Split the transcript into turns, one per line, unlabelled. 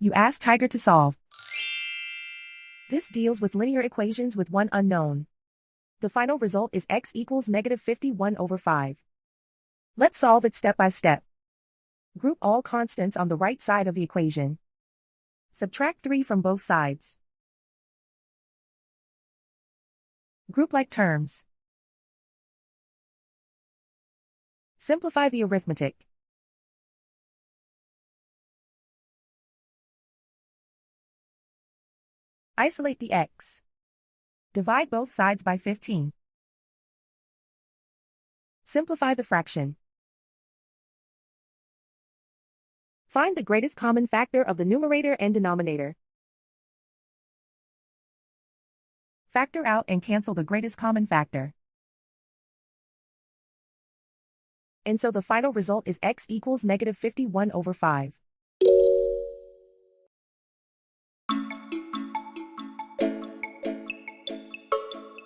You ask Tiger to solve. This deals with linear equations with one unknown. The final result is x equals -51/5. Let's solve it step by step. Group all constants on the right side of the equation. Subtract 3 from both sides. Group like terms. Simplify the arithmetic. Isolate the x. Divide both sides by 15. Simplify the fraction. Find the greatest common factor of the numerator and denominator. Factor out and cancel the greatest common factor. And so the final result is x equals -51/5.